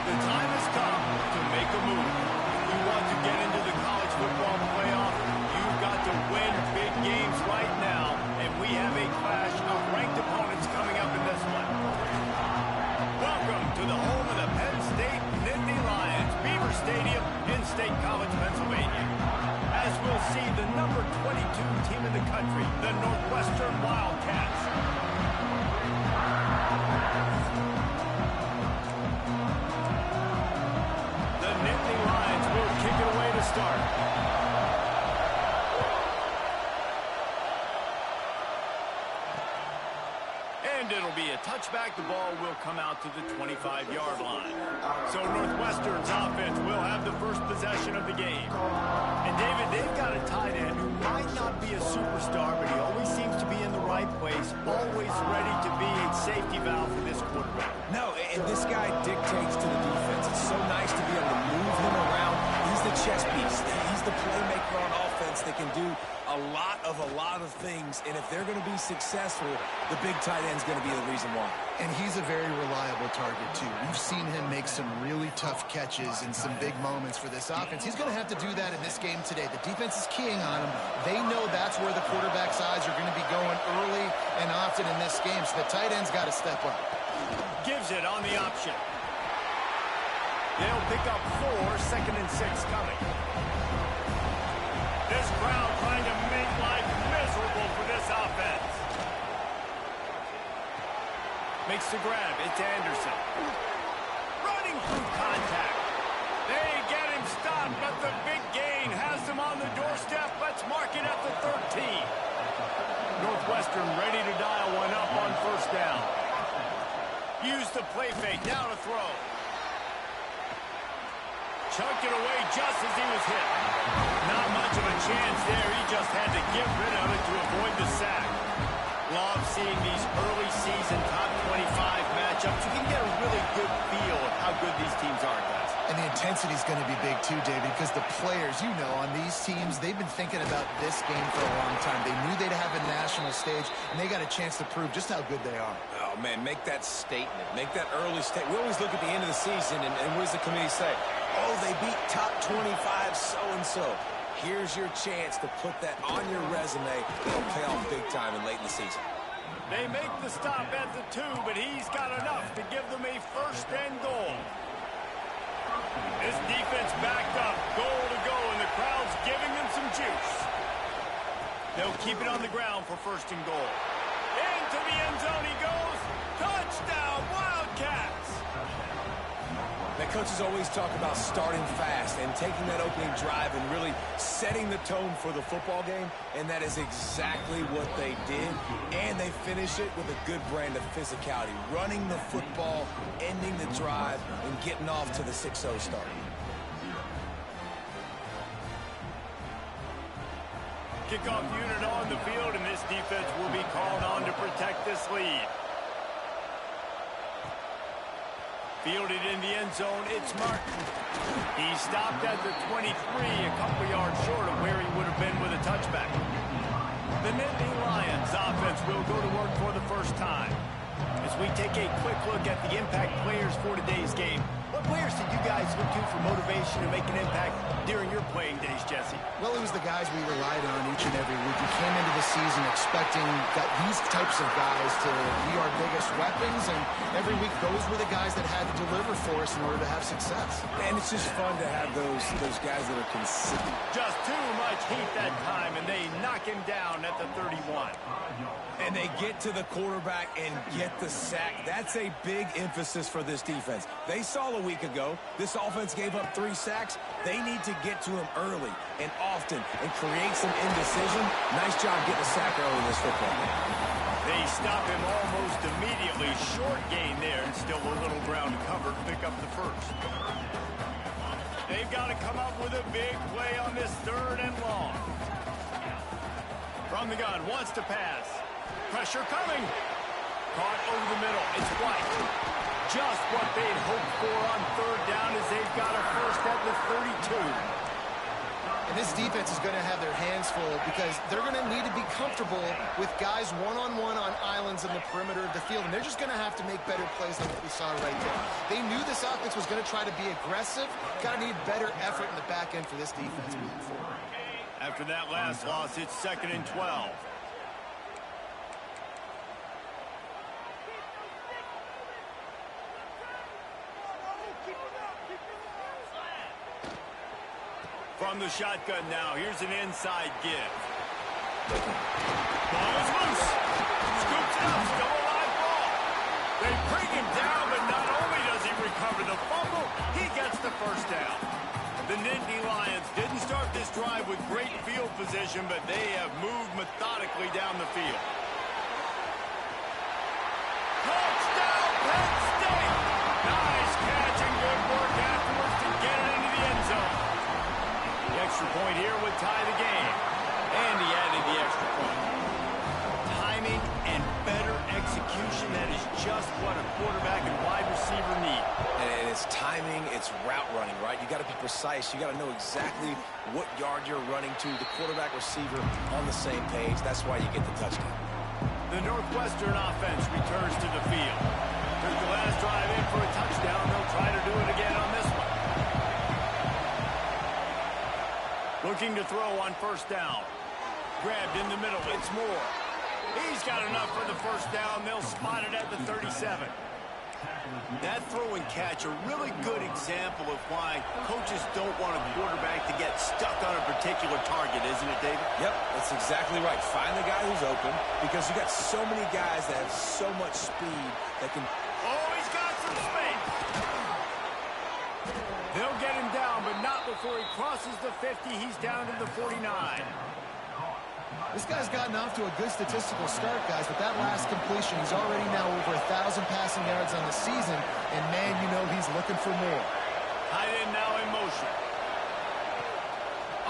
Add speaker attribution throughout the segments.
Speaker 1: The time has come to make a move. If you want to get into the college football playoff, you've got to win big games right now, and we have a clash of ranked opponents coming up in this one. Welcome to the home of the Penn State Nittany Lions, Beaver Stadium in State College, Pennsylvania. As we'll see the number 22 team in the country, the Northwestern Wildcats. The Nittany Lions will kick it away to start. And it'll be a touchback. The ball will come out to the 25-yard line. So Northwestern's offense will have the first possession of the game. And David, they've got a tight end who might not be a superstar, but he always seems to be in the right place, always ready to be a safety valve for this quarterback.
Speaker 2: No, and this guy dictates to the defense. It's so nice to be able to move him around. He's the chess piece. He's the playmaker on offense that can do a lot of things, and if they're going to be successful, the big tight end's going to be the reason why.
Speaker 3: And he's a very reliable target, too. We've seen him make some really tough catches in some big moments for this offense. He's going to have to do that in this game today. The defense is keying on him. They know that's where the quarterback's eyes are going to be going early and often in this game, so the tight end's got to step up.
Speaker 1: Gives it on the option. They'll pick up 4, 2nd and 6 coming. This crowd trying to make life miserable for this offense. Makes the grab. It's Anderson. Running through contact. They get him stopped, but the big gain has him on the doorstep. Let's mark it at the 13. Northwestern ready to dial one up on first down. Use the play fake. Now to throw. Chunked it away just as he was hit. Not much of a chance there. He just had to get rid of it to avoid the sack. Love seeing these early season top 25 matchups. You can get a really good feel of how good these teams are, guys.
Speaker 3: And the intensity is going to be big too, David, because the players, you know, on these teams, they've been thinking about this game for a long time. They knew they'd have a national stage, and they got a chance to prove just how good they are.
Speaker 2: Oh, man, make that statement. Make that early statement. We always look at the end of the season, and what does the committee say? Oh, they beat top 25 so-and-so. Here's your chance to put that on your resume. It'll pay off big time and late in the season.
Speaker 1: They make the stop at the 2, but he's got enough to give them a 1st and goal. This defense backed up, goal to go, and the crowd's giving them some juice. They'll keep it on the ground for 1st and goal. Into the end zone he goes. Touchdown, Wildcats!
Speaker 2: The coaches always talk about starting fast and taking that opening drive and really setting the tone for the football game, and that is exactly what they did, and they finish it with a good brand of physicality, running the football, ending the drive, and getting off to the 6-0 start.
Speaker 1: Kickoff unit on the field, and this defense will be called on to protect this lead. Fielded in the end zone, it's Martin. He stopped at the 23, a couple yards short of where he would have been with a touchback. The Nittany Lions offense will go to work for the first time. As we take a quick look at the impact players for today's game, what players did you guys look to for motivation to make an impact during your playing days, Jesse?
Speaker 3: Well, it was the guys we relied on each and every week. We came into the season expecting these types of guys to be our biggest weapons, and every week those were the guys that had to deliver for us in order to have success.
Speaker 2: And it's just fun to have those guys that are consistent.
Speaker 1: Just too much heat that time, and they knock him down at the 31.
Speaker 2: And they get to the quarterback and get the sack. That's a big emphasis for this defense. They saw a week ago this offense gave up 3 sacks. They need to get to him early and often and create some indecision. Nice job getting a sack early in this football game.
Speaker 1: They stop him almost immediately. Short gain there, and still a little ground to cover to pick up the 1st. They've got to come up with a big play on this 3rd and long. From the gun, wants to pass. Pressure coming. Caught over the middle. It's White. Just what they'd hoped for on 3rd down as they've got a 1st at the 32.
Speaker 3: And this defense is going to have their hands full because they're going to need to be comfortable with guys one-on-one on islands in the perimeter of the field. And they're just going to have to make better plays than what we saw right there. They knew this offense was going to try to be aggressive. Got to need better effort in the back end for this defense moving forward.
Speaker 1: After that last loss, it's 2nd and 12. From the shotgun now, here's an inside give. Ball is loose. Scoops it up, still a live ball. They bring him down, but not only does he recover the fumble, he gets the first down. The Nittany Lions didn't start this drive with great field position, but they have moved methodically down the field. Touchdown, Penn State! Nice catch and good work afterwards to get it into the end zone. The extra point here would tie the game. And he added the extra point. Timing and better execution, that is just what a quarterback and wide receiver need.
Speaker 2: And it's timing, it's route running, right? You got to be precise. You got to know exactly what yard you're running to. The quarterback receiver on the same page. That's why you get the touchdown.
Speaker 1: The Northwestern offense returns to the field. Took the last drive in for a touchdown. They'll try to do it again on this one. Looking to throw on first down. Grabbed in the middle. It's Moore. He's got enough for the first down. They'll spot it at the 37. That throw and catch, a really good example of why coaches don't want a quarterback to get stuck on a particular target, isn't it, David?
Speaker 2: Yep, that's exactly right. Find the guy who's open because you got so many guys that have so much speed that can...
Speaker 1: Oh, he's got some space. They'll get him down, but not before he crosses the 50. He's down to the 49.
Speaker 3: This guy's gotten off to a good statistical start, guys, but that last completion, he's already now over 1,000 passing yards on the season, and man, you know he's looking for more.
Speaker 1: Tight end now in motion.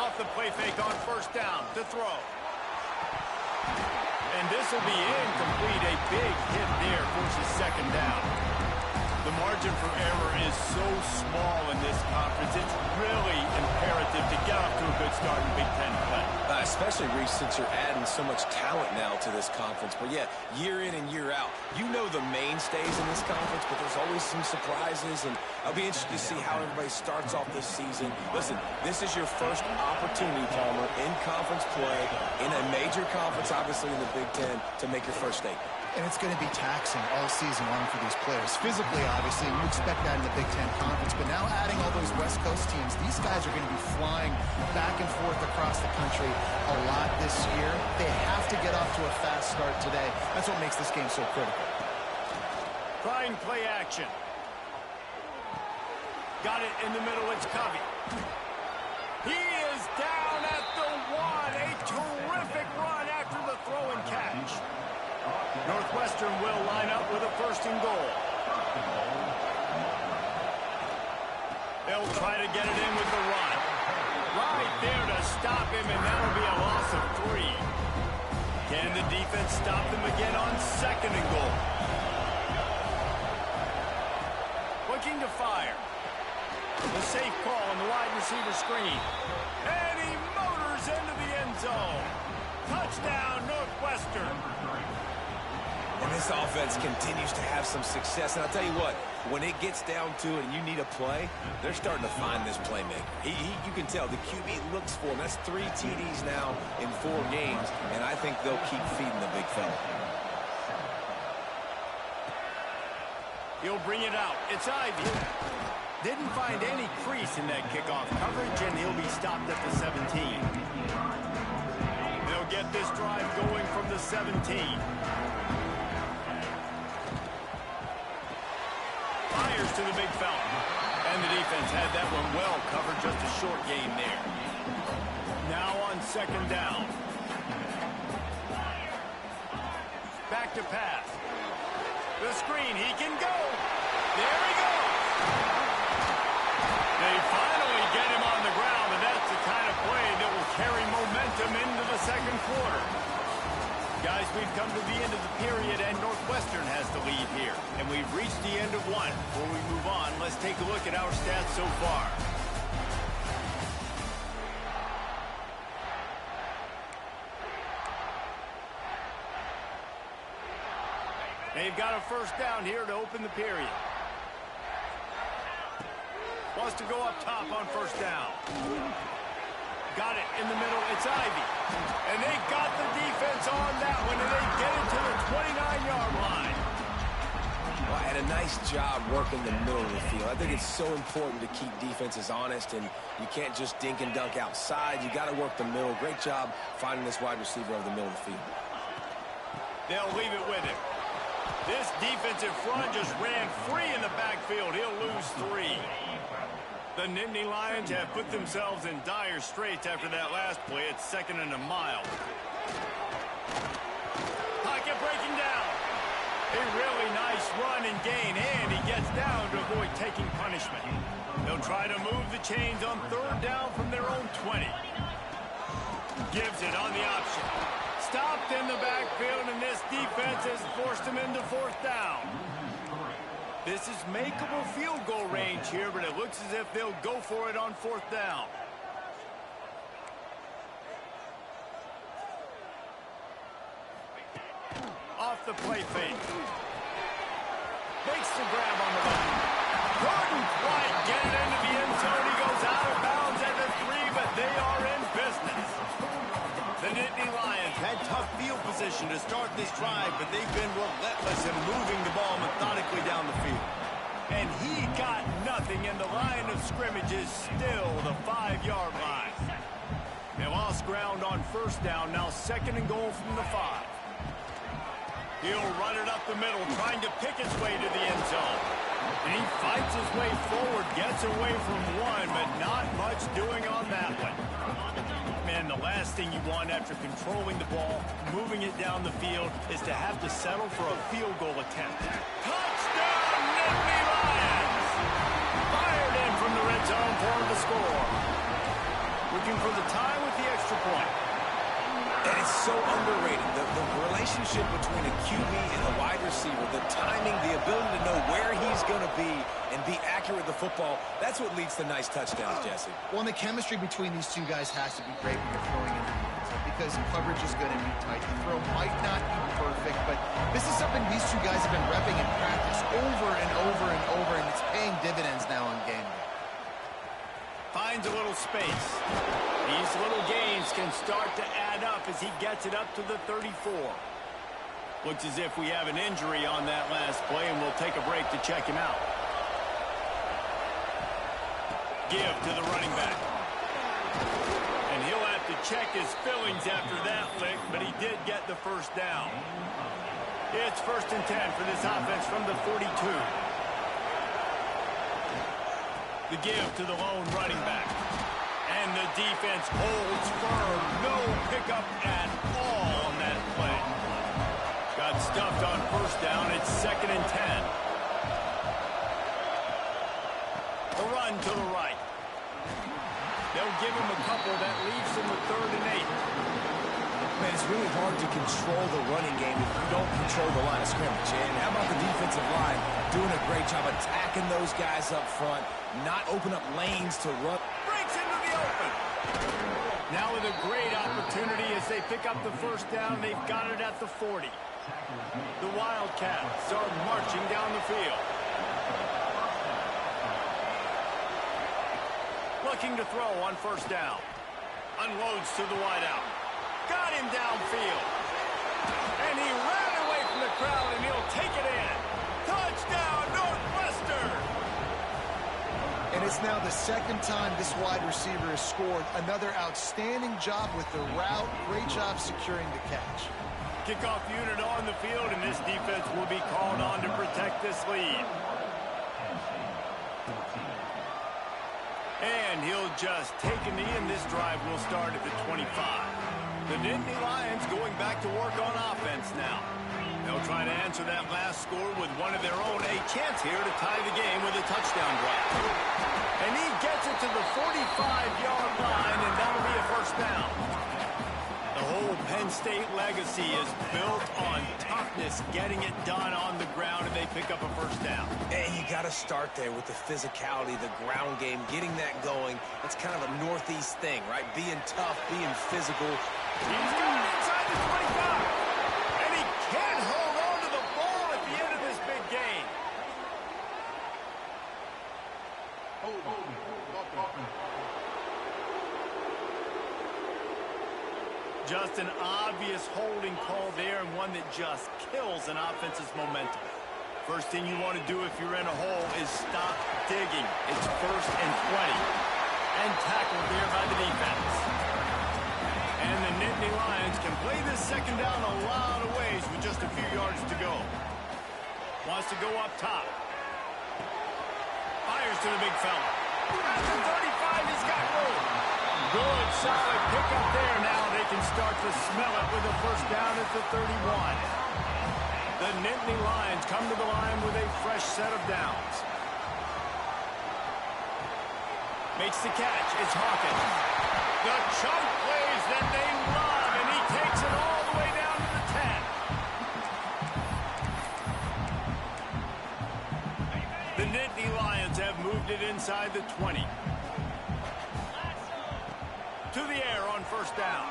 Speaker 1: Off the play fake on first down to throw. And this will be incomplete. A big hit there forces second down. The margin for error is so small in this conference. It's really imperative to get off to a good start in Big Ten play.
Speaker 2: Especially, Reese, since you're adding so much talent now to this conference. But, yeah, year in and year out, you know the mainstays in this conference, but there's always some surprises. And I'll be interested to see how everybody starts off this season. Listen, this is your first opportunity, Palmer, in conference play, in a major conference, obviously in the Big Ten, to make your first statement.
Speaker 3: And it's going to be taxing all season long for these players. Physically, obviously, you expect that in the Big Ten Conference. But now adding all those West Coast teams, these guys are going to be flying back and forth across the country a lot this year. They have to get off to a fast start today. That's what makes this game so critical.
Speaker 1: Trying play action. Got it in the middle. It's Covey. He is down at the 1. A terrific run after the throw and catch. Northwestern will line up with a first and goal. They'll try to get it in with the run. Right there to stop him, and that'll be a loss of 3. Can the defense stop them again on second and goal? Looking to fire. The safe call on the wide receiver screen. And he motors into the end zone. Touchdown, Northwestern.
Speaker 2: And this offense continues to have some success. And I'll tell you what, when it gets down to it and you need a play, they're starting to find this playmaker. You can tell the QB looks for him. That's 3 TDs now in 4 games, and I think they'll keep feeding the big fella.
Speaker 1: He'll bring it out. It's Ivy. Didn't find any crease in that kickoff coverage, and he'll be stopped at the 17. They'll get this drive going from the 17. Fires to the big fella. And the defense had that one well covered. Just a short game there. Now on second down. Back to pass. The screen. He can go. There he goes. They finally get him on the ground, and that's the kind of play that will carry momentum into the second quarter. Guys, we've come to the end of the period, and Northwestern has the lead here. And we've reached the end of one. Before we move on, let's take a look at our stats so far. They've got a first down here to open the period. Wants to go up top on first down. Got it in the middle. It's Ivy. And they got the defense on that one, and they get it to the 29-yard line.
Speaker 2: Well, and a nice job working the middle of the field. I think it's so important to keep defenses honest, and you can't just dink and dunk outside. You got to work the middle. Great job finding this wide receiver over the middle of the field.
Speaker 1: They'll leave it with him. This defensive front just ran free in the backfield. He'll lose 3. The Nittany Lions have put themselves in dire straits after that last play. It's 2nd and a mile. Pocket breaking down. A really nice run and gain, and he gets down to avoid taking punishment. They'll try to move the chains on 3rd down from their own 20. Gives it on the option. Stopped in the backfield, and this defense has forced him into 4th down. This is makeable field goal range here, but it looks as if they'll go for it on 4th down. Off the play fake. Makes the grab on the ball. Couldn't quite get it into the end zone. He goes out of bounds at the 3, but they are in business. The Nittany Lions had tough field position to start this drive, but they've been relentless in moving the ball methodically down the field. And he got nothing, and the line of scrimmage is still the 5-yard line. They lost ground on first down, now 2nd and goal from the 5. He'll run it up the middle, trying to pick his way to the end zone. And he fights his way forward, gets away from one, but not much doing on that one. Man, the last thing you want after controlling the ball, moving it down the field, is to have to settle for a field goal attempt. Touchdown, Nittany Lions! Fired in from the red zone for the score. Looking for the tie with the extra point.
Speaker 2: And it's so underrated. The relationship between a QB and a wide receiver, the timing, the ability to know where he's going to be and be accurate with the football, that's what leads to nice touchdowns, Jesse.
Speaker 3: Well, and the chemistry between these two guys has to be great when you're throwing in the end zone, because coverage is going to be tight. The throw might not be perfect, but this is something these two guys have been repping in practice over and over and over, and it's paying dividends now on game day.
Speaker 1: Finds a little space. These little gains can start to add up as he gets it up to the 34. Looks as if we have an injury on that last play, and we'll take a break to check him out. Give to the running back. And he'll have to check his fillings after that lick, but he did get the first down. It's 1st and 10 for this offense from the 42. The give to the lone running back. And the defense holds firm. No pickup at all on that play. Got stuffed on first down. It's 2nd and 10. A run to the right. They'll give him a couple that leaves him with 3rd and 8.
Speaker 2: Man, it's really hard to control the running game if you don't control the line of scrimmage. And how about the defensive line doing a great job attacking those guys up front, not open up lanes to run.
Speaker 1: Breaks into the open. Now with a great opportunity as they pick up the first down. They've got it at the 40. The Wildcats are marching down the field. Looking to throw on first down. Unloads to the wideout. Got him downfield. And he ran away from the crowd, and he'll take it in. Touchdown, Northwestern!
Speaker 3: And it's now the 2nd time this wide receiver has scored. Another outstanding job with the route. Great job securing the catch.
Speaker 1: Kickoff unit on the field, and this defense will be called on to protect this lead. And he'll just take a knee, and this drive will start at the 25. The Nittany Lions going back to work on offense now. They'll try to answer that last score with one of their own. A chance here to tie the game with a touchdown drive. And he gets it to the 45-yard line, and that'll be a first down. The whole Penn State legacy is built on toughness, getting it done on the ground, and they pick up a first down.
Speaker 2: And you got to start there with the physicality, the ground game, getting that going. It's kind of a Northeast thing, right? Being tough, being physical.
Speaker 1: He's got it inside the 25. And he can't hold on to the ball at the Just an obvious holding call there, and one that just kills an offense's momentum. First thing you want to do if you're in a hole is stop digging. It's 1st and 20. And tackled there by the defense. And the Nittany Lions can play this second down a lot of ways with just a few yards to go. Wants to go up top. Fires to the big fella. At the 35, he's got room. Good, solid pickup there. Now they can start to smell it with a first down at the 31. The Nittany Lions come to the line with a fresh set of downs. Makes the catch. It's Hawkins. The chunk plays that they love, and he takes it all the way down to the 10. The Nittany Lions have moved it inside the 20. To the air on first down.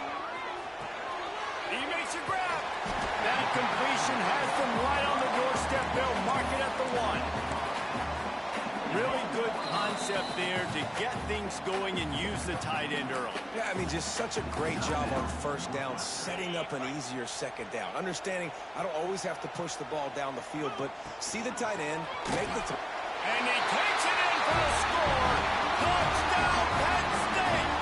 Speaker 1: He makes a grab. That completion has them right on the doorstep. They'll mark it at the 1. Really good concept there to get things going and use the tight end early.
Speaker 2: Yeah, I mean, just such a great job on first down, setting up an easier second down. Understanding I don't always have to push the ball down the field, but see the tight end, make the throw.
Speaker 1: And he takes it in for the score. Touchdown, Penn State!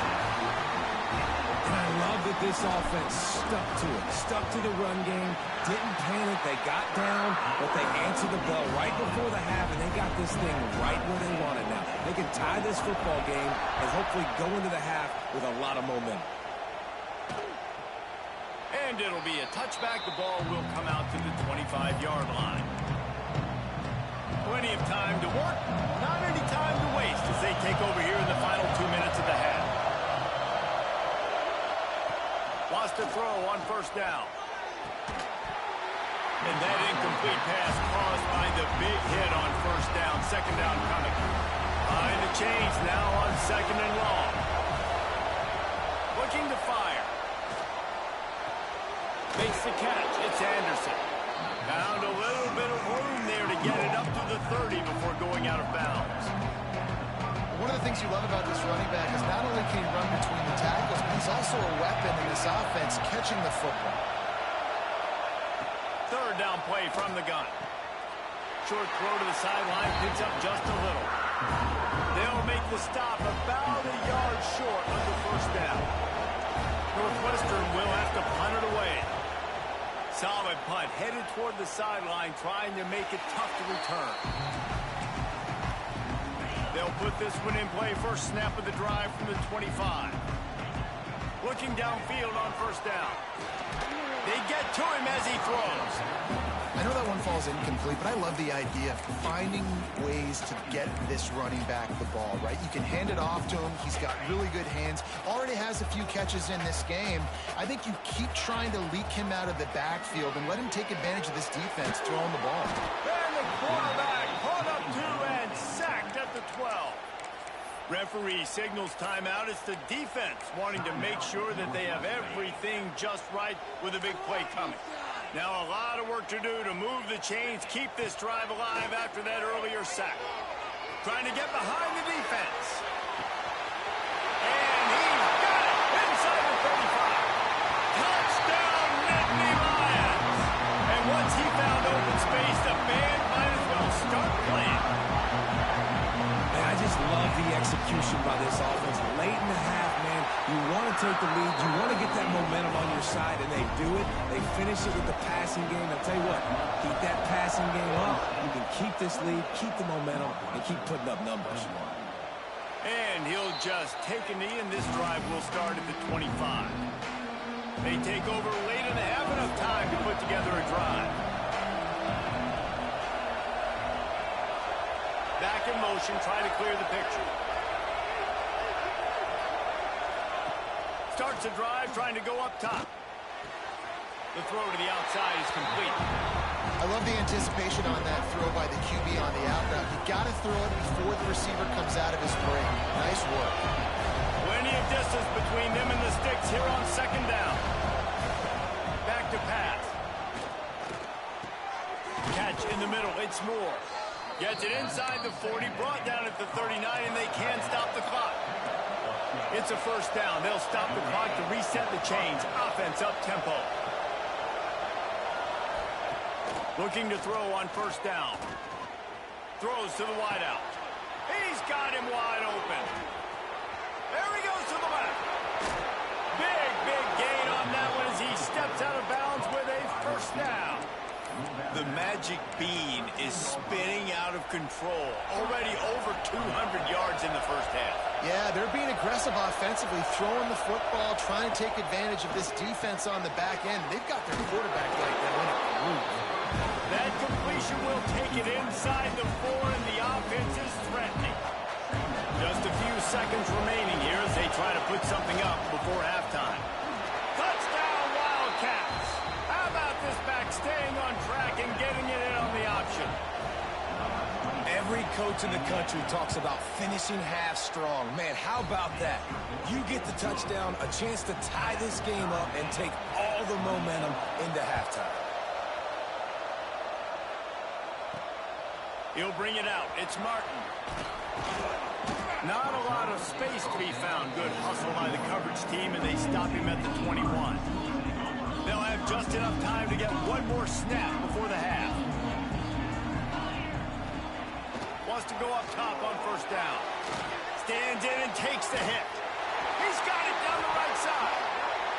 Speaker 2: And I love that this offense stuck to it, stuck to the run game, didn't panic, they got down, but they answered the bell right before the half, and they got this thing right where they want it now. They can tie this football game and hopefully go into the half with a lot of momentum.
Speaker 1: And it'll be a touchback. The ball will come out to the 25-yard line. Plenty of time to work, not any time to waste as they take over here in the final 2 minutes of the half. Wants to throw on first down. And that incomplete pass caused by the big hit on first down. Second down coming. Behind the chains now on 2nd and long. Looking to fire. Makes the catch. It's Anderson. Found a little bit of room there to get it up to the 30 before going out of bounds.
Speaker 3: One of the things you love about this running back is not only can he run between the tackles, but he's also a weapon in this offense, catching the football.
Speaker 1: Third down play from the gun. Short throw to the sideline, picks up just a little. They'll make the stop about a yard short of the first down. Northwestern will have to punt it away. Solid punt, headed toward the sideline, trying to make it tough to return. They'll put this one in play. First snap of the drive from the 25. Looking downfield on first down. They get to him as he throws.
Speaker 3: I know that one falls incomplete, but I love the idea of finding ways to get this running back the ball, right? You can hand it off to him. He's got really good hands. Already has a few catches in this game. I think you keep trying to leak him out of the backfield and let him take advantage of this defense throwing the ball.
Speaker 1: And the quarterback caught up to and sacked at the 12. Referee signals timeout. It's the defense wanting to make sure that they have everything just right with a big play coming. Now a lot of work to do to move the chains, keep this drive alive after that earlier sack. Trying to get behind the defense. And he's got it inside the 35. Touchdown, Nittany Lions. And once he found open space, the band might as well start playing.
Speaker 2: Man, I just love the execution by this offense. Late in the half, man, you want to take the lead. You want to get that momentum on your side, and they do it. They finish it with the passing game. I'll tell you what, keep that passing game up. You can keep this lead, keep the momentum, and keep putting up numbers.
Speaker 1: And he'll just take a knee, and this drive will start at the 25. They take over late in the half, enough time to put together a drive. Back in motion, try to clear the picture. Starts a drive, trying to go up top. The throw to the outside is complete.
Speaker 3: I love the anticipation on that throw by the QB on the out route. You got to throw it before the receiver comes out of his break. Nice work.
Speaker 1: Plenty of distance between them and the sticks here on second down. Back to pass. Catch in the middle. It's Moore. Gets it inside the 40, brought down at the 39, and they can't stop the clock. It's a first down. They'll stop the clock to reset the chains. Offense up tempo. Looking to throw on first down. Throws to the wideout. He's got him wide open. There he goes to the left. Big gain on that one as he steps out of bounds with a first down. The magic bean is spinning out of control. Already over 200 yards in the first half.
Speaker 3: Yeah, they're being aggressive offensively, throwing the football, trying to take advantage of this defense on the back end. They've got their quarterback like that in a groove.
Speaker 1: That completion will take it inside the 4, and the offense is threatening. Just a few seconds remaining here as they try to put something up before halftime. Touchdown, Wildcats! How about this back staying on track and getting it in on the option?
Speaker 2: Every coach in the country talks about finishing half strong. Man, how about that? You get the touchdown, a chance to tie this game up and take all the momentum into halftime.
Speaker 1: He'll bring it out. It's Martin. Not a lot of space to be found. Good hustle by the coverage team, and they stop him at the 21. They'll have just enough time to get one more snap before the half. Wants to go up top on first down. Stands in and takes the hit. He's got it down the right side.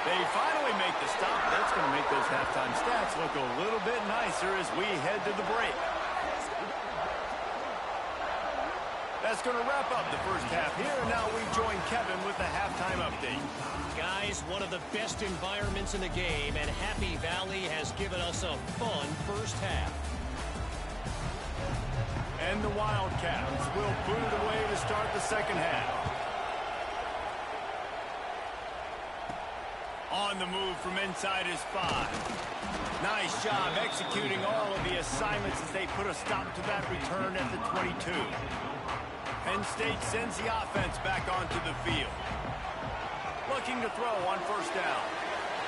Speaker 1: They finally make the stop. That's going to make those halftime stats look a little bit nicer as we head to the break. That's going to wrap up the first half here, and now we join Kevin with the halftime update.
Speaker 4: Guys, one of the best environments in the game, and Happy Valley has given us a fun first half.
Speaker 1: And the Wildcats will boot it away to start the second half. On the move from inside his 5. Nice job executing all of the assignments as they put a stop to that return at the 22. Penn State sends the offense back onto the field. Looking to throw on first down.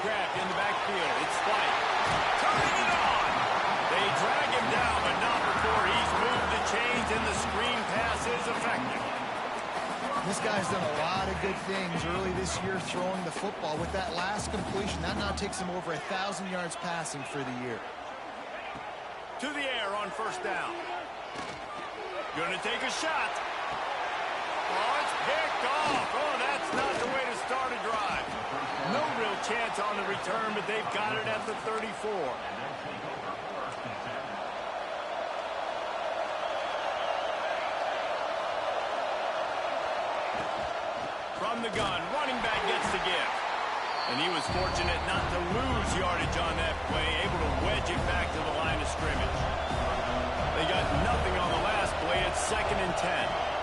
Speaker 1: Grabbed in the backfield. It's White. Turning it on. They drag him down, but not before he's moved the chains, and the screen pass is effective.
Speaker 3: This guy's done a lot of good things early this year throwing the football. With that last completion, that now takes him over 1,000 yards passing for the year.
Speaker 1: To the air on first down. Gonna take a shot. Oh, it's picked off. Oh, that's not the way to start a drive. No real chance on the return, but they've got it at the 34. From the gun, running back gets the give. And he was fortunate not to lose yardage on that play, able to wedge it back to the line of scrimmage. They got nothing on the last play. It's 2nd and 10.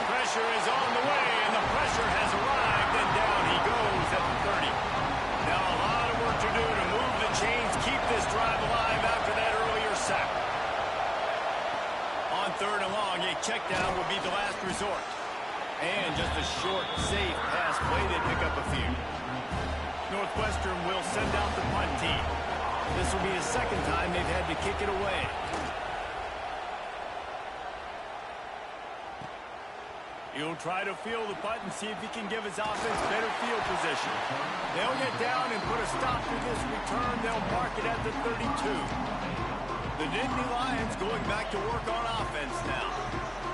Speaker 1: Pressure is on the way, and the pressure has arrived, and down he goes at the 30. Now a lot of work to do to move the chains, keep this drive alive after that earlier sack. On 3rd and long, a check down would be the last resort. And just a short, safe pass play. They pick up a few. Northwestern will send out the punt team. This will be the 2nd time they've had to kick it away. He'll try to field the punt and see if he can give his offense better field position. They'll get down and put a stop to this return. They'll mark it at the 32. The Nittany Lions going back to work on offense now.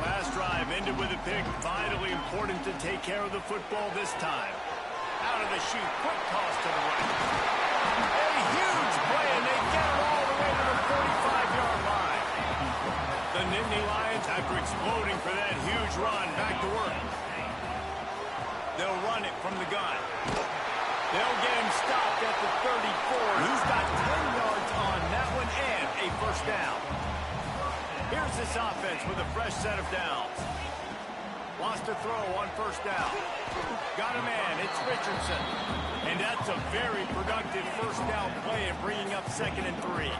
Speaker 1: Last drive ended with a pick. Vitally important to take care of the football this time. Out of the chute, quick toss to the right. A huge play, and they get it all the way to the 45-yard line. The Nittany Lions, after exploding for that huge run, back to work. They'll run it from the gun. They'll get him stopped at the 34. He's got 10 yards on that one and a first down. Here's this offense with a fresh set of downs. Wants to throw on first down. Got a man. It's Richardson. And that's a very productive first down play and bringing up 2nd and 3.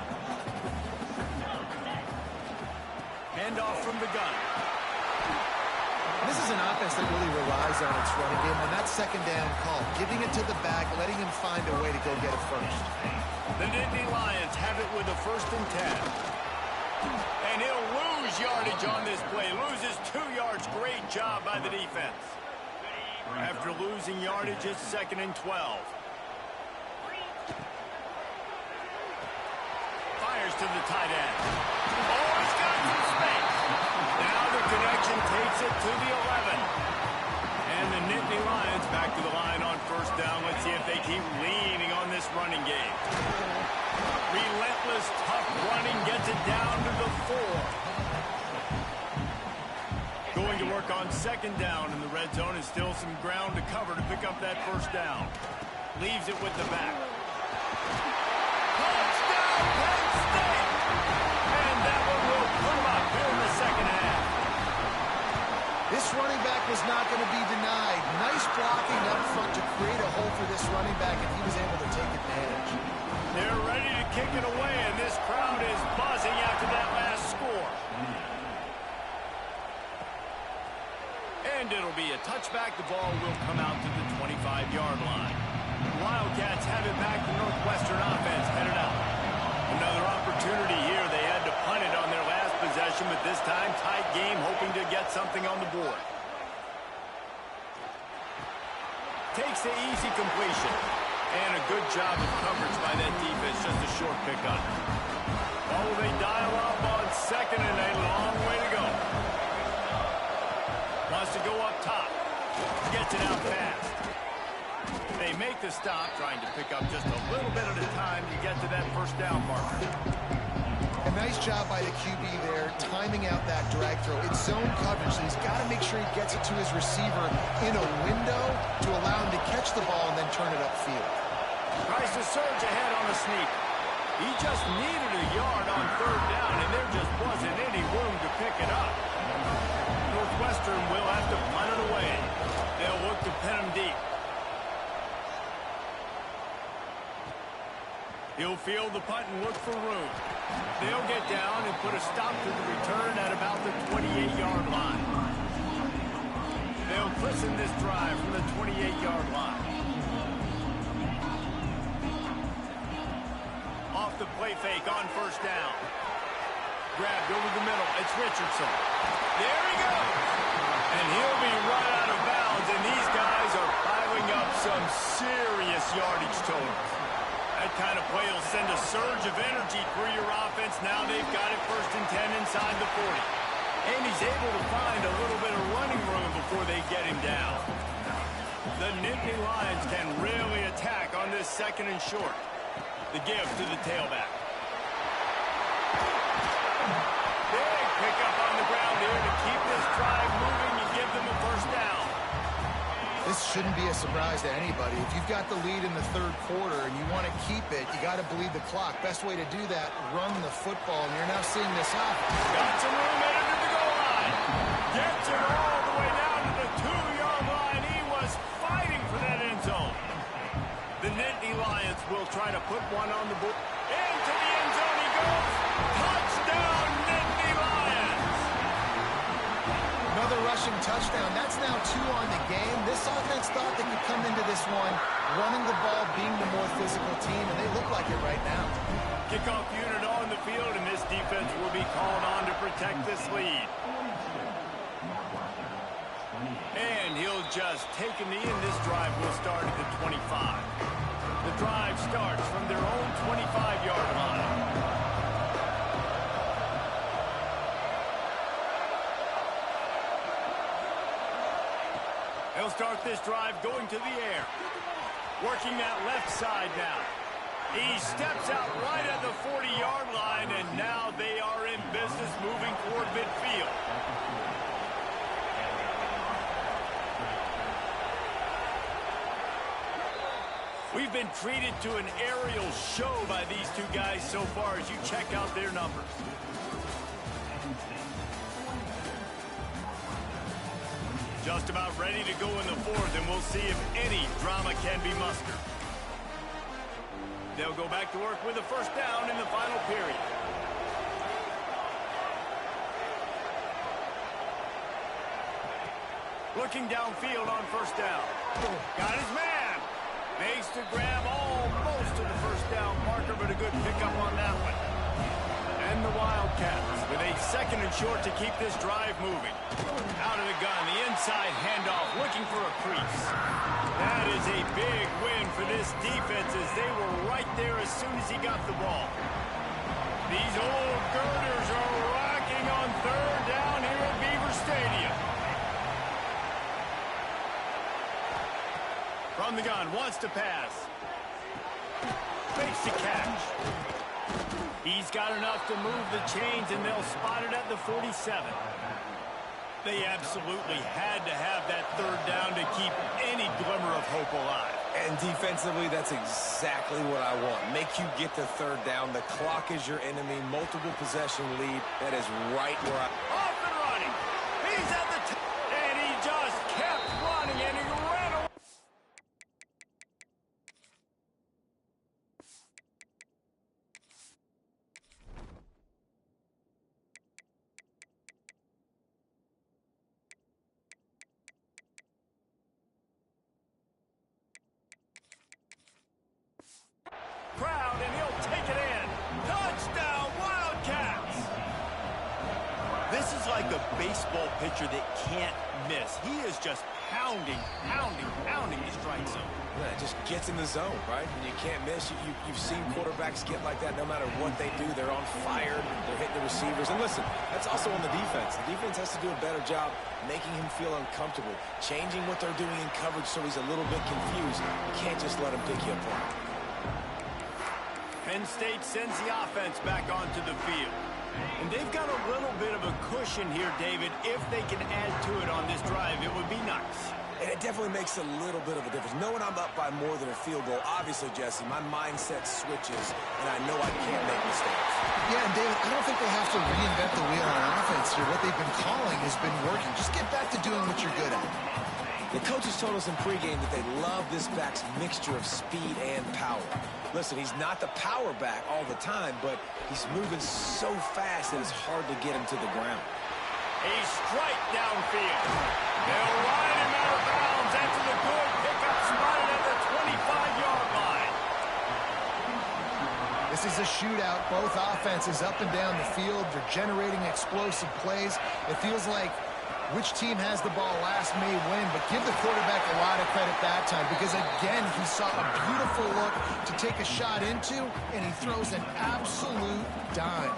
Speaker 1: Handoff from the gun.
Speaker 3: And this is an offense that really relies on its running game. On that second down call, giving it to the back, letting him find a way to go get it first.
Speaker 1: The Nittany Lions have it with a 1st and 10. And he'll lose yardage on this play. Loses 2 yards. Great job by the defense. After losing yardage, it's 2nd and 12. Fires to the tight end. Oh, he's got some space. Now the connection takes it to the 11. And the Nittany Lions back to the line on 1st down. Let's see if they keep leaning on this running game. Relentless, tough running gets it down to the 4. Going to work on 2nd down in the red zone, and still some ground to cover to pick up that 1st down. Leaves it with the back. Touchdown, Penn State! And that one will put him up here in the 2nd half.
Speaker 3: This running back was not going to be denied. Nice blocking up front to create a hole for this running back, and he was able to take advantage.
Speaker 1: They're ready to kick it away, and this crowd is buzzing after that last score. And it'll be a touchback. The ball will come out to the 25-yard line. Wildcats have it back. The Northwestern offense headed out. Another opportunity here. They had to punt it on their last possession, but this time tight game, hoping to get something on the board. Takes the easy completion. And a good job of coverage by that defense. Just a short pickup. Oh, they dial up on 2nd and a long way to go. Wants to go up top. Gets it out fast. They make the stop, trying to pick up just a little bit at a time to get to that 1st down marker.
Speaker 3: A nice job by the QB there, timing out that drag throw. It's zone coverage, so he's got to make sure he gets it to his receiver in a window to allow him to catch the ball and then turn it upfield.
Speaker 1: Tries to surge ahead on a sneak. He just needed a yard on 3rd down, and there just wasn't any room to pick it up. Northwestern will have to punt it away. They'll look to pin him deep. He'll field the punt and look for room. They'll get down and put a stop to the return at about the 28-yard line. They'll christen this drive from the 28-yard line. Off the play fake on 1st down. Grabbed over the middle. It's Richardson. There he goes. And he'll be run out of bounds, and these guys are piling up some serious yardage totals. That kind of play will send a surge of energy through your offense. Now they've got it 1st and 10 inside the 40. And he's able to find a little bit of running room before they get him down. The Nittany Lions can really attack on this 2nd and short. The give to the tailback. Big pickup on the ground here to keep this drive moving and give them a 1st down.
Speaker 3: This shouldn't be a surprise to anybody. If you've got the lead in the 3rd quarter and you want to keep it, you got to bleed the clock. Best way to do that, run the football, and you're now seeing this offense.
Speaker 1: Got some room headed to the goal line. Gets it all the way down to the 2-yard line. He was fighting for that end zone. The Nittany Lions will try to put one on the board. Into the end zone he goes. Touchdown, Nittany Lions.
Speaker 3: Another rushing touchdown. That's now 2 on the game. This offense thought they could come into this one running the ball, being the more physical team, and they look like it right now.
Speaker 1: Kickoff unit on the field, and this defense will be called on to protect this lead. And he'll just take a knee, and this drive will start at the 25. The drive starts from their own 25-yard line. They'll start this drive going to the air. Working that left side now. He steps out right at the 40-yard line, and now they are in business moving toward midfield. We've been treated to an aerial show by these two guys so far as you check out their numbers. Just about ready to go in the 4th, and we'll see if any drama can be mustered. They'll go back to work with a 1st down in the final period. Looking downfield on first down. Got his man. Makes the grab almost to the first down marker, but a good pickup on that one. And the Wildcats with a second and short to keep this drive moving. Out of the gun, the inside handoff, looking for a crease. That is a big win for this defense as they were right there as soon as he got the ball. These old girders are rocking on third down here at Beaver Stadium. From the gun, wants to pass. Makes the catch. He's got enough to move the chains, and they'll spot it at the 47. They absolutely had to have that third down to keep any glimmer of hope alive.
Speaker 2: And defensively, that's exactly what I want. Make you get the third down. The clock is your enemy. Multiple possession lead. That is right where I...
Speaker 1: Off and running. He's at the top. And he just kept running, and he ran away. Crowd, and he'll take it in. Touchdown, Wildcats! This is like a baseball pitcher that can't miss. He is just pounding his strike zone.
Speaker 2: Yeah, it just gets in the zone, right? And you can't miss. You've seen quarterbacks get like that no matter what they do. They're on fire. They're hitting the receivers. And listen, that's also on the defense. The defense has to do a better job making him feel uncomfortable, changing what they're doing in coverage so he's a little bit confused. You can't just let him pick you apart.
Speaker 1: Penn State sends the offense back onto the field. And they've got a little bit of a cushion here, David. If they can add to it on this drive, it would be nice.
Speaker 2: And it definitely makes a little bit of a difference. Knowing I'm up by more than a field goal, obviously, Jesse, my mindset switches, and I know I can't make mistakes.
Speaker 3: Yeah, and David, I don't think they have to reinvent the wheel on offense here. What they've been calling has been working. Just get back to doing what you're good at.
Speaker 2: The coaches told us in pregame that they love this back's mixture of speed and power. Listen, he's not the power back all the time, but he's moving so fast that it's hard to get him to the ground.
Speaker 1: A strike downfield. They'll ride him out of bounds after the good pickup spotted at the 25-yard line.
Speaker 3: This is a shootout. Both offenses up and down the field. They're generating explosive plays. It feels like which team has the ball last may win, but give the quarterback a lot of credit that time because, again, he saw a beautiful look to take a shot into, and he throws an absolute dime.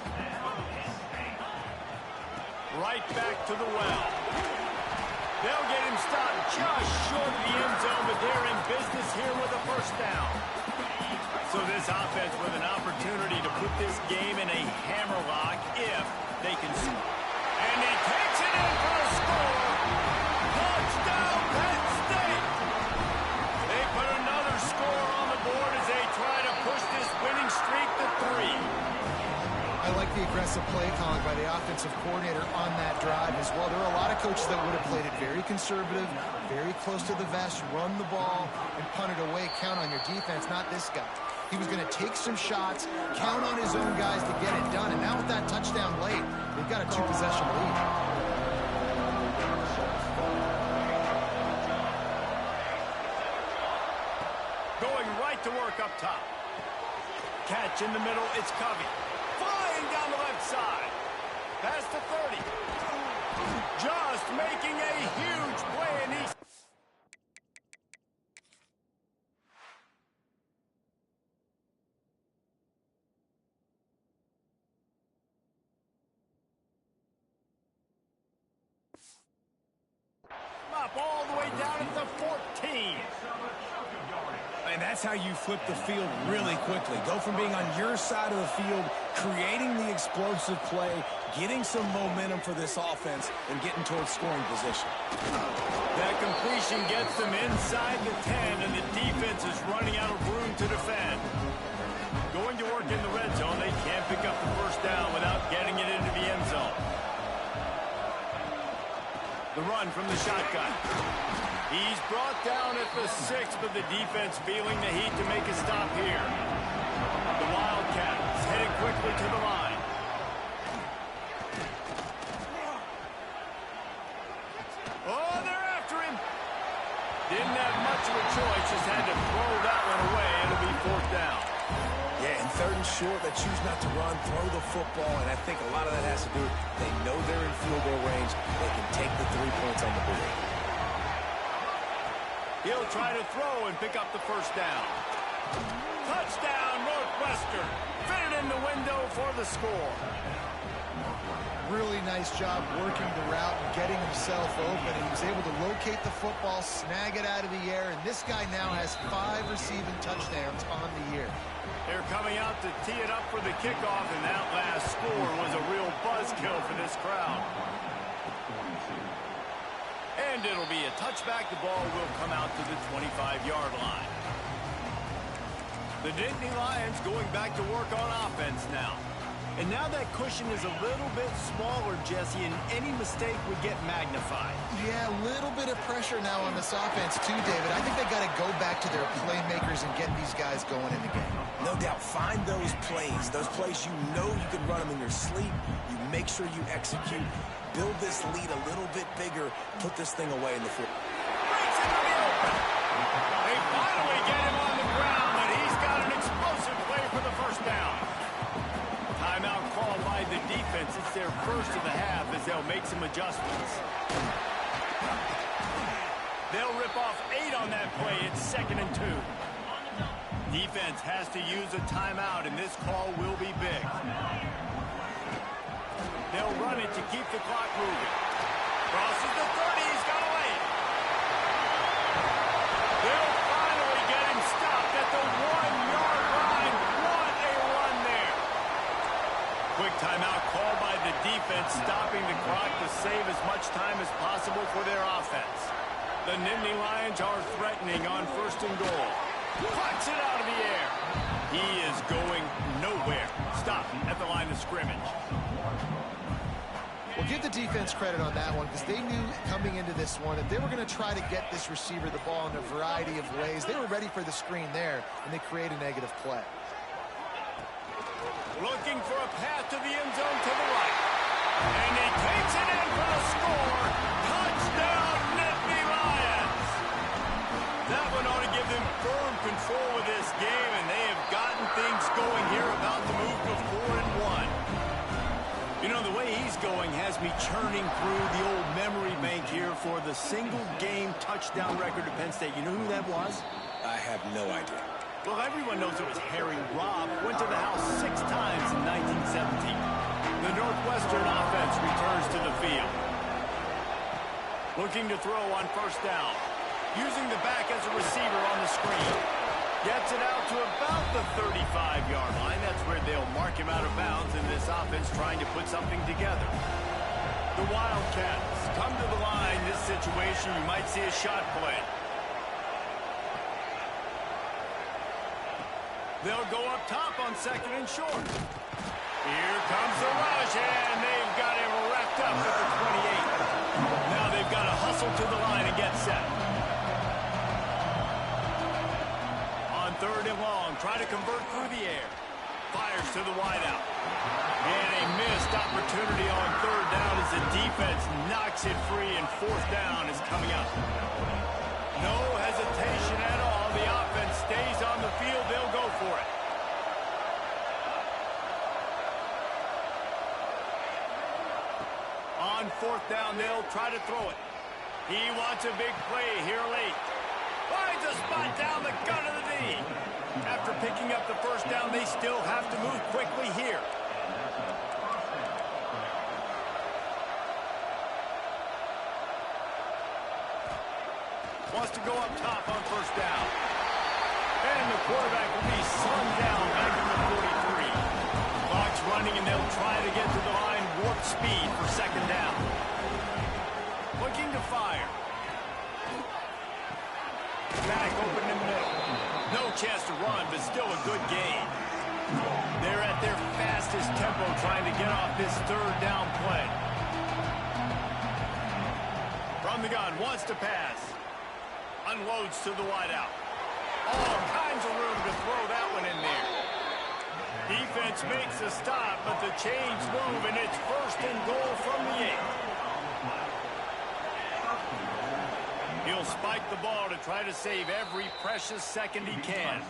Speaker 1: Right back to the well. They'll get him stopped just short of the end zone, but they're in business here with a first down. So this offense with an opportunity to put this game in a hammerlock if they can score. And he takes it in for a score. Touchdown, Penn State. They put another score on the board as they try to push this winning streak to 3.
Speaker 3: I like the aggressive play calling by the offensive coordinator on that drive as well. There are a lot of coaches that would have played it very conservative, very close to the vest, run the ball, and punt it away. Count on your defense, not this guy. He was going to take some shots, count on his own guys to get it done. And now with that touchdown late, they've got a 2-possession lead.
Speaker 1: Going right to work up top. Catch in the middle, it's Covey. Flying down the left side. Past the 30. Just making a huge play, and he's... up all the way down at the 14.
Speaker 2: And that's how you flip the field really quickly. Go from being on your side of the field, creating the explosive play, getting some momentum for this offense, and getting towards scoring position.
Speaker 1: That completion gets them inside the 10, and the defense is running out of room to defend. Going to work in the red zone, they can't pick up the first down without getting it into the end zone. The run from the shotgun. He's brought down at the 6, but the defense feeling the heat to make a stop here. The Wildcats headed quickly to the line. Oh, they're after Didn't have much of a choice, just had to throw that one away. It'll be 4th down.
Speaker 2: Yeah, and 3rd and short, they choose not to run, throw the football, and I think a lot of that has to do with they know they're in field goal range. They can take the 3 points on the board.
Speaker 1: He'll try to throw and pick up the 1st down. Touchdown, Northwestern. Fit it in the window for the score.
Speaker 3: Really nice job working the route and getting himself open. He was able to locate the football, snag it out of the air, and this guy now has 5 receiving touchdowns on the year.
Speaker 1: They're coming out to tee it up for the kickoff, and that last score was a real buzzkill for this crowd. And it'll be a touchback. The ball will come out to the 25-yard line. The Nittany Lions going back to work on offense now. And now that cushion is a little bit smaller, Jesse, and any mistake would get magnified.
Speaker 3: Yeah, a little bit of pressure now on this offense too, David. I think they got to go back to their playmakers and get these guys going in the game.
Speaker 2: No doubt, find those plays you know you can run them in your sleep. You make sure you execute. Build this lead a little bit bigger. Put this thing away in the field.
Speaker 1: Breaks into the open. They finally get him on the ground, and he's got an explosive play for the 1st down. Timeout called by the defense. It's their first of the half as they'll make some adjustments. They'll rip off 8 on that play. It's 2nd and 2. Defense has to use a timeout, and this call will be big. They'll run it to keep the clock moving. Crosses the 30. He's got away. They'll finally get him stopped at the 1-yard line. What a run there. Quick timeout called by the defense, stopping the clock to save as much time as possible for their offense. The Nittany Lions are threatening on 1st and goal. Clucks it out of the air. He is going nowhere. Stop at the line of scrimmage.
Speaker 3: Well, give the defense credit on that one because they knew coming into this one that they were going to try to get this receiver the ball in a variety of ways. They were ready for the screen there, and they create a negative play.
Speaker 1: Looking for a path to the end zone to the right. And he takes it in for the score. Touchdown, Nittany Lions. That one ought to give them firm control of this game, and they have gotten things going here, about to move to 4-1. You know, the way he's going has me churning through the old memory bank here for the single-game touchdown record of Penn State. You know who that was?
Speaker 2: I have no idea.
Speaker 1: Well, everyone knows it was Harry Robb. Went to the house 6 times in 1917. The Northwestern offense returns to the field. Looking to throw on 1st down. Using the back as a receiver on the screen. Gets it out to about the 35-yard line. That's where they'll mark him out of bounds, and this offense trying to put something together. The Wildcats come to the line. This situation, you might see a shot play. They'll go up top on 2nd and short. Here comes the rush, and they've got him wrapped up at the 28. Now they've got to hustle to the line and get set. On 3rd and long, try to convert through the air. Fires to the wideout. And a missed opportunity on 3rd down as the defense knocks it free, and 4th down is coming up. No hesitation at all. The offense stays on the field. They'll go for it. On 4th down, they'll try to throw it. He wants a big play here late. Finds a spot down the gun of the knee. After picking up the 1st down, they still have to move quickly here. Wants to go up top on 1st down. And the quarterback will be slung down back in the 43. Clock's running, and they'll try to get to the line warp speed for 2nd down. Looking to fire. Back open in the middle. No chance to run, but still a good gain. They're at their fastest tempo trying to get off this 3rd down play. From the gun, wants to pass. Unloads to the wideout. All kinds of room to throw that one in there. Defense makes a stop, but the chains move, and it's 1st and goal from the 8. He'll spike the ball to try to save every precious second he can.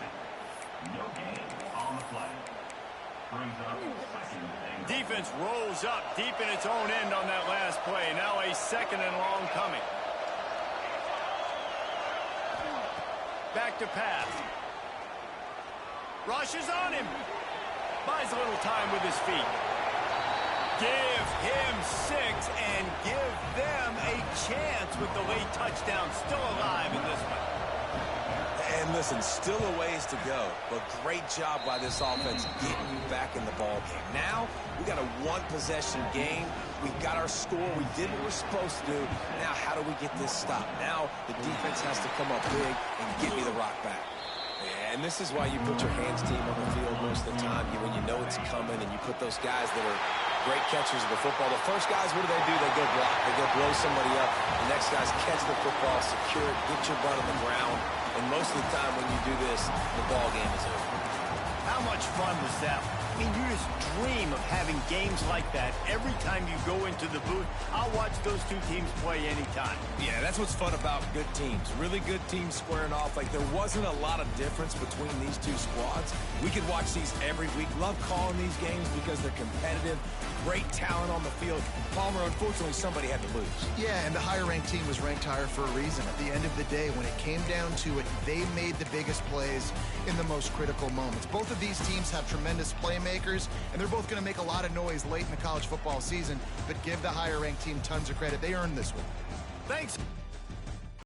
Speaker 5: No gain on the play. Brings up second and goal.
Speaker 1: Defense rolls up deep in its own end on that last play. Now a second and long coming. Back to pass. Rushes on him. Buys a little time with his feet. Give him 6 and give them a chance with the late touchdown. Still alive in this one.
Speaker 2: And listen, still a ways to go, but great job by this offense getting you back in the ball game. Now, we got a one-possession game. We've got our score. We did what we're supposed to do. Now, how do we get this stopped? Now, the defense has to come up big and get me the rock back. And this is why you put your hands team on the field most of the time, when you know it's coming, and you put those guys that are great catchers of the football. The first guys, what do? They go block. They go blow somebody up. The next guys catch the football, secure it, get your butt on the ground. And most of the time when you do this, the ball game is over.
Speaker 1: How much fun was that? I mean, you just dream of having games like that every time you go into the booth. I'll watch those two teams play anytime.
Speaker 2: Yeah, that's what's fun about good teams. Really good teams squaring off. Like, there wasn't a lot of difference between these two squads. We could watch these every week. Love calling these games because they're competitive. Great talent on the field. Palmer, unfortunately, somebody had to lose.
Speaker 3: Yeah, and the higher-ranked team was ranked higher for a reason. At the end of the day, when it came down to it, they made the biggest plays in the most critical moments. Both of these teams have tremendous playmakers, and they're both going to make a lot of noise late in the college football season, but give the higher-ranked team tons of credit. They earned this one.
Speaker 1: Thanks.